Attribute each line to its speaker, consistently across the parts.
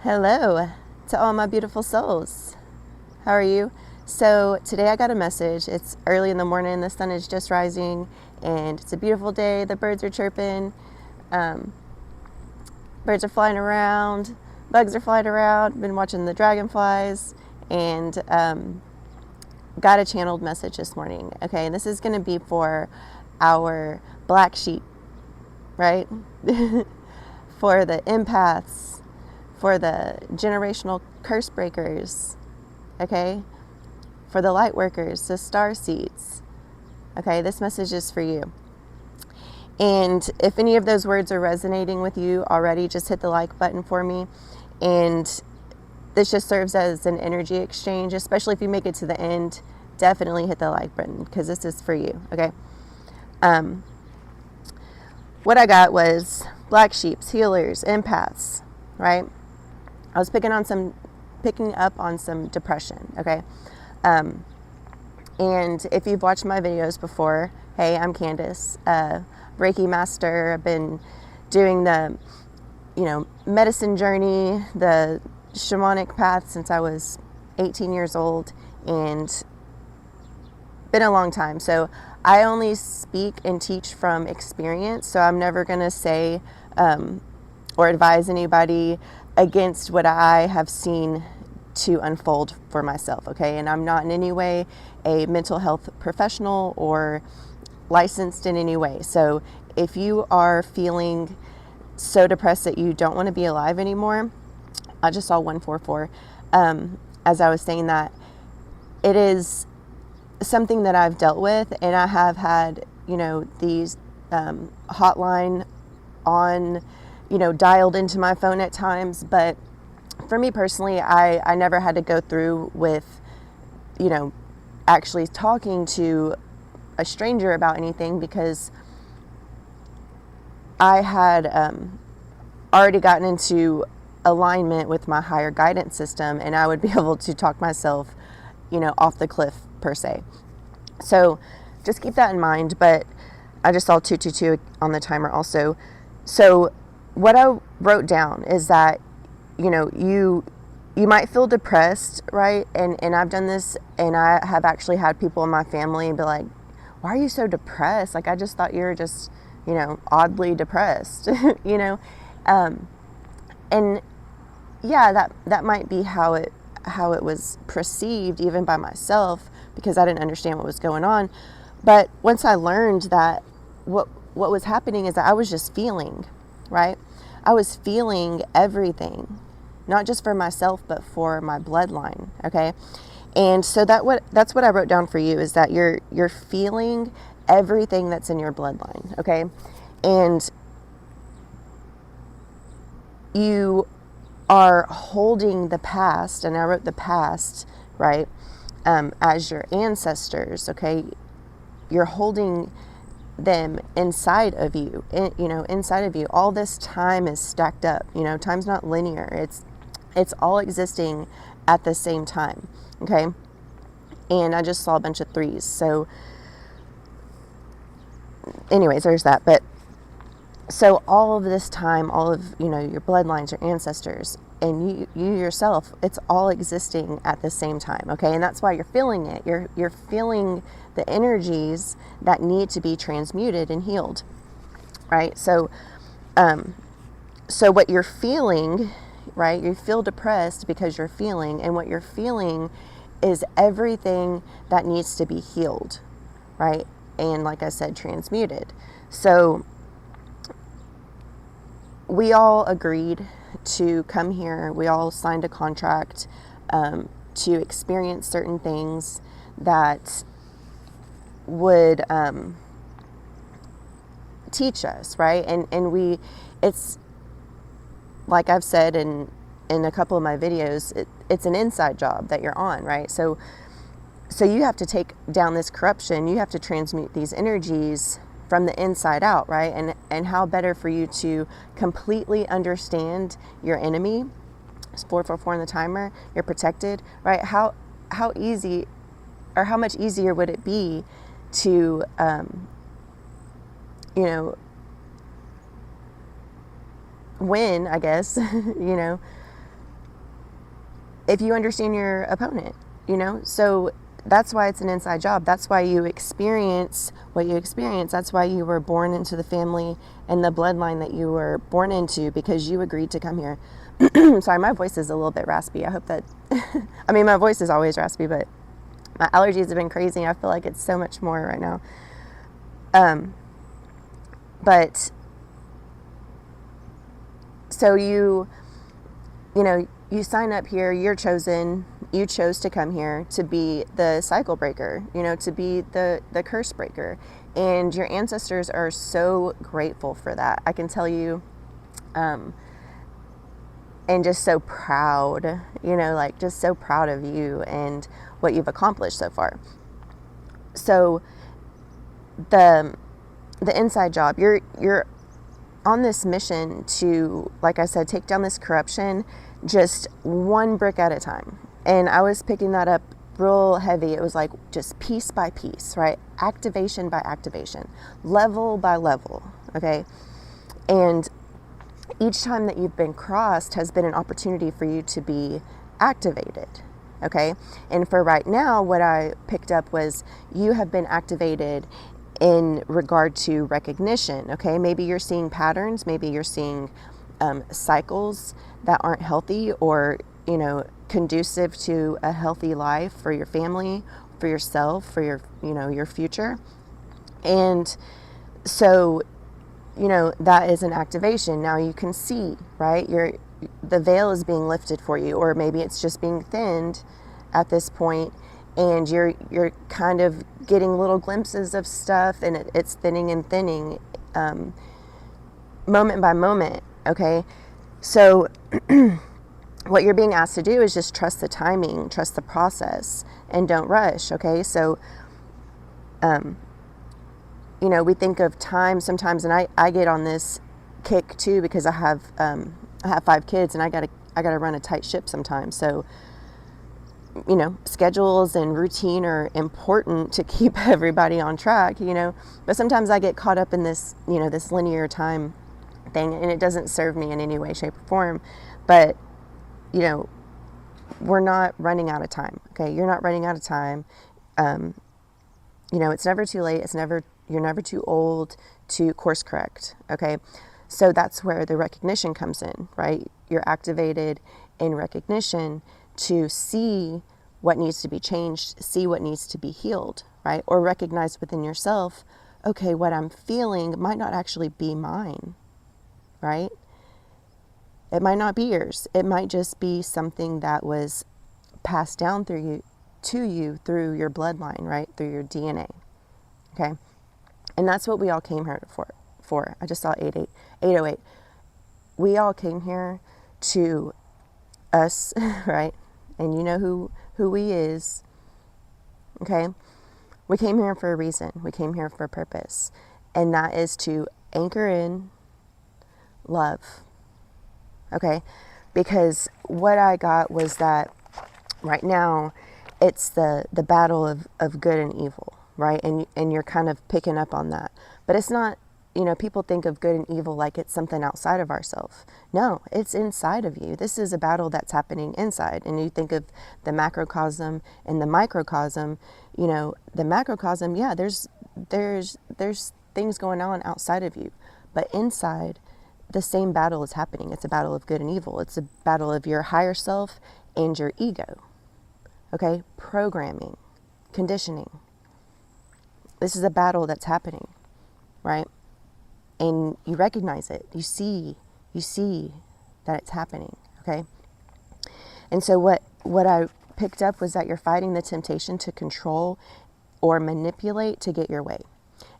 Speaker 1: Hello to all my beautiful souls. How are you? So today I got a message. It's early in the morning, the sun is just rising, and it's a beautiful day. The birds are chirping, birds are flying around, bugs are flying around. Been watching the dragonflies, and got a channeled message this morning. Okay, and this is going to be for our black sheep, right? For the empaths, for the generational curse breakers, okay? For the light workers, the star seeds, okay? This message is for you. And if any of those words are resonating with you already, just hit the like button for me. And this just serves as an energy exchange, especially if you make it to the end. Definitely hit the like button because this is for you, okay? What I got was black sheeps, healers, empaths, right? I was picking up on some depression, okay? And if you've watched my videos before, hey, I'm Candace, Reiki master. I've been doing the, medicine journey, the shamanic path since I was 18 years old, and been a long time. So I only speak and teach from experience. So I'm never going to say or advise anybody against what I have seen to unfold for myself, okay? And I'm not in any way a mental health professional or licensed in any way. So if you are feeling so depressed that you don't want to be alive anymore, I just saw 144. As I was saying that, it is something that I've dealt with, and I have had, these hotline on, dialed into my phone at times. But for me personally, I never had to go through with, actually talking to a stranger about anything, because I had already gotten into alignment with my higher guidance system, and I would be able to talk myself, off the cliff per se. So just keep that in mind. But I just saw 222 on the timer also. So what I wrote down is that, you might feel depressed, right? And I've done this, and I have actually had people in my family be like, why are you so depressed? Like, I just thought you were just, oddly depressed, and yeah, that might be how it was perceived even by myself, because I didn't understand what was going on. But once I learned that what was happening is that I was just feeling, right? I was feeling everything, not just for myself, but for my bloodline, okay? And so that's what I wrote down for you, is that you're feeling everything that's in your bloodline, okay? And you are holding the past, and I wrote the past, right, as your ancestors, okay? You're holding them inside of you, inside of you. All this time is stacked up. Time's not linear. It's all existing at the same time, okay? And I just saw a bunch of threes. So anyways, there's that. But so all of this time, all of, your bloodlines, your ancestors, and you yourself, it's all existing at the same time, okay? And that's why you're feeling it. You're feeling the energies that need to be transmuted and healed, right? So what you're feeling, right? You feel depressed because you're feeling, and what you're feeling is everything that needs to be healed, right? And like I said, transmuted. So we all agreed to come here. We all signed a contract to experience certain things that would teach us, right? And it's like I've said in a couple of my videos, it's an inside job that you're on, right? So you have to take down this corruption. You have to transmute these energies from the inside out, right? And how better for you to completely understand your enemy. It's 444 on the timer. You're protected, right? How easy, or how much easier would it be to win, I guess, if you understand your opponent, so that's why it's an inside job. That's why you experience what you experience. That's why you were born into the family and the bloodline that you were born into, because you agreed to come here. Sorry, my voice is a little bit raspy. I hope that, I mean, my voice is always raspy, but my allergies have been crazy. I feel like it's so much more right now. But so you sign up here, you're chosen, you chose to come here to be the cycle breaker, to be the curse breaker. And your ancestors are so grateful for that. I can tell you, and just so proud, like just so proud of you and what you've accomplished so far. So the inside job, you're on this mission to, like I said, take down this corruption just one brick at a time. And I was picking that up real heavy. It was like just piece by piece, right? Activation by activation, level by level, okay? And each time that you've been crossed has been an opportunity for you to be activated, okay? And for right now, what I picked up was you have been activated in regard to recognition, okay? Maybe you're seeing patterns, maybe you're seeing cycles that aren't healthy or, conducive to a healthy life for your family, for yourself, for your, your future. And so, that is an activation. Now you can see, right? The veil is being lifted for you, or maybe it's just being thinned at this point, and you're kind of getting little glimpses of stuff, and it's thinning and thinning, moment by moment. Okay, so what you're being asked to do is just trust the timing, trust the process, and don't rush. Okay, so we think of time sometimes, and I get on this kick too, because I have 5 kids, and I gotta run a tight ship sometimes. So schedules and routine are important to keep everybody on track, but sometimes I get caught up in this, this linear time thing, and it doesn't serve me in any way, shape, or form. But we're not running out of time. Okay, you're not running out of time. It's never too late. You're never too old to course correct. Okay, so that's where the recognition comes in, right? You're activated in recognition to see what needs to be changed, see what needs to be healed, right? Or recognize within yourself, okay, what I'm feeling might not actually be mine, right? It might not be yours. It might just be something that was passed down to you through your bloodline, right? Through your DNA. Okay. And that's what we all came here for. I just saw 808. We all came here to us, right? And you know who we is. Okay. We came here for a reason. We came here for a purpose. And that is to anchor in love. Okay, because what I got was that right now it's the battle of good and evil, right? And you're kind of picking up on that. But it's not, people think of good and evil like it's something outside of ourselves. No, it's inside of you. This is a battle that's happening inside. And you think of the macrocosm and the microcosm. The macrocosm, yeah, there's things going on outside of you, but inside, the same battle is happening. It's a battle of good and evil. It's a battle of your higher self and your ego. Okay? Programming, conditioning. This is a battle that's happening, right? And you recognize it. You see that it's happening, okay? And so what I picked up was that you're fighting the temptation to control or manipulate to get your way.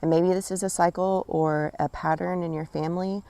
Speaker 1: And maybe this is a cycle or a pattern in your family,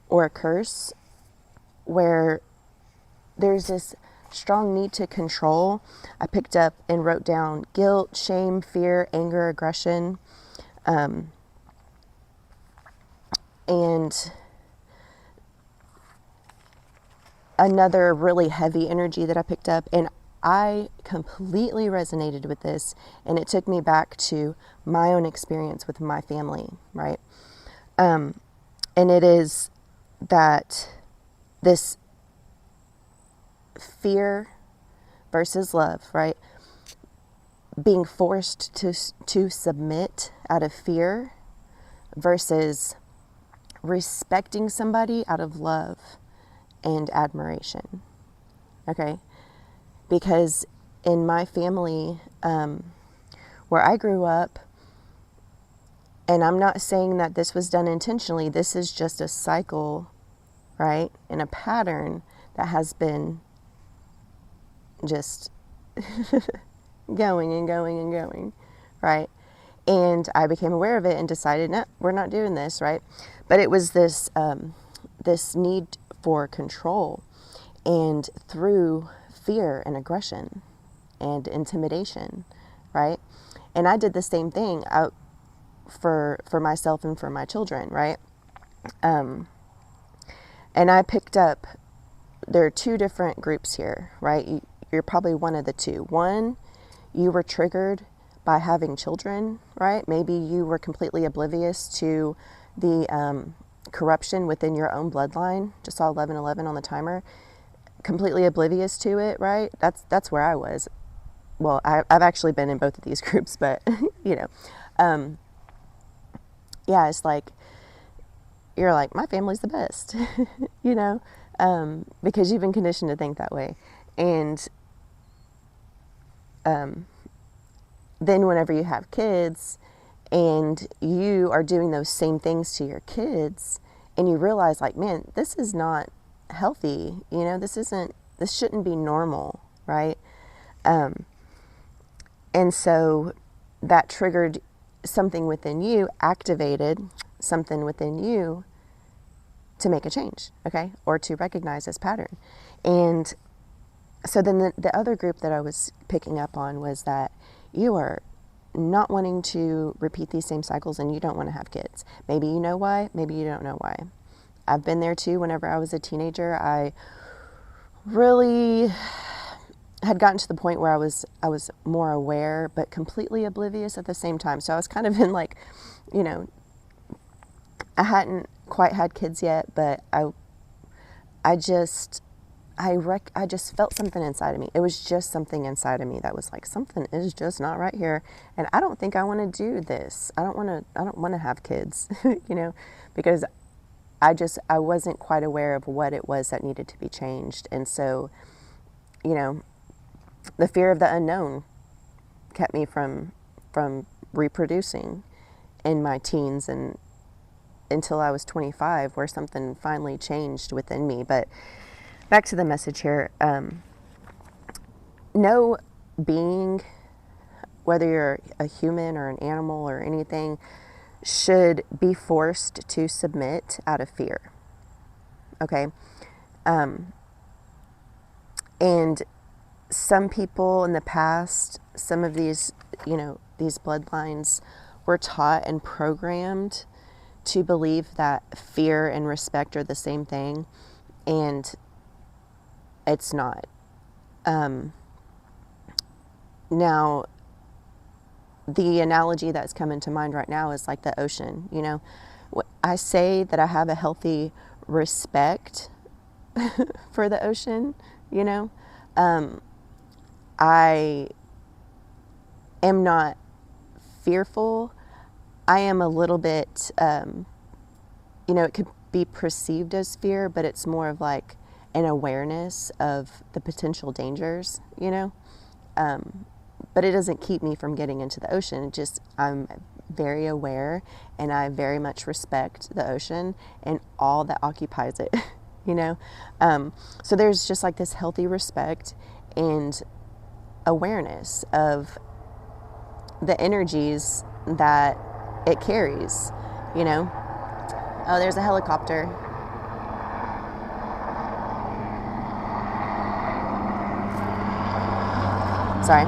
Speaker 1: or a curse where there's this strong need to control. I picked up and wrote down guilt, shame, fear, anger, aggression, and another really heavy energy that I picked up. And I completely resonated with this, and it took me back to my own experience with my family, right? And it is that this fear versus love, right? Being forced to submit out of fear versus respecting somebody out of love and admiration. Okay? Because in my family, where I grew up, and I'm not saying that this was done intentionally, this is just a cycle, right? And a pattern that has been just going and going and going, right? And I became aware of it and decided, no, we're not doing this, right? But it was this this need for control, and through fear and aggression and intimidation, right? And I did the same thing out for myself and for my children, right? And I picked up, there are two different groups here, right? You're probably one of the two. One, you were triggered by having children, right? Maybe you were completely oblivious to the corruption within your own bloodline. Just saw 11:11 on the timer. Completely oblivious to it, right? That's where I was. Well, I've actually been in both of these groups, but you know, yeah, it's like you're like, my family's the best, you know, because you've been conditioned to think that way. And then whenever you have kids and you are doing those same things to your kids, and you realize, like, man, this is not healthy, you know, this shouldn't be normal, right? And so that triggered something within you, activated something within you to make a change, okay? Or to recognize this pattern. And so then the other group that I was picking up on was that you are not wanting to repeat these same cycles, and you don't want to have kids. Maybe you know why, maybe you don't know why. I've been there too. Whenever I was a teenager, I really had gotten to the point where I was more aware, but completely oblivious at the same time. So I was kind of in, like, you know, I hadn't quite had kids yet, but I just felt something inside of me. It was just something inside of me that was like, something is just not right here, and I don't think I want to do this. I don't want to have kids, you know, because I wasn't quite aware of what it was that needed to be changed. And so, you know, the fear of the unknown kept me from reproducing in my teens and until I was 25, where something finally changed within me. But back to the message here. No being, whether you're a human or an animal or anything, should be forced to submit out of fear. Okay? And some people in the past, some of these, you know, these bloodlines were taught and programmed to believe that fear and respect are the same thing, and it's not. Now, the analogy that's coming to mind right now is like the ocean. You know, I say that I have a healthy respect for the ocean. You know, I am not fearful. I am a little bit, you know, it could be perceived as fear, but it's more of like an awareness of the potential dangers, you know. But it doesn't keep me from getting into the ocean. It just, I'm very aware, and I very much respect the ocean and all that occupies it, you know. So there's just like this healthy respect and awareness of the energies that it carries, you know. Oh, there's a helicopter. Sorry.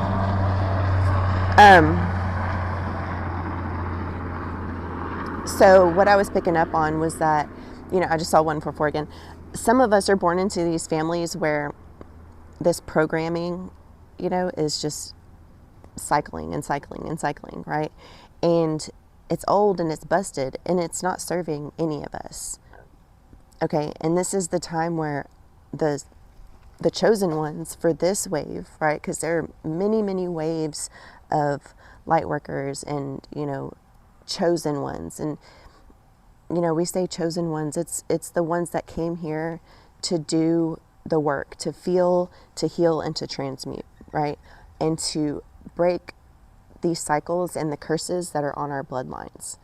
Speaker 1: So what I was picking up on was that, you know, I just saw 144 again. Some of us are born into these families where this programming, you know, is just cycling and cycling and cycling, right? And it's old and it's busted, and it's not serving any of us. Okay, and this is the time where the the chosen ones for this wave, right? Because there are many, many waves of light workers and, chosen ones. And, we say chosen ones, it's the ones that came here to do the work, to feel, to heal, and to transmute, right? And to break these cycles and the curses that are on our bloodlines.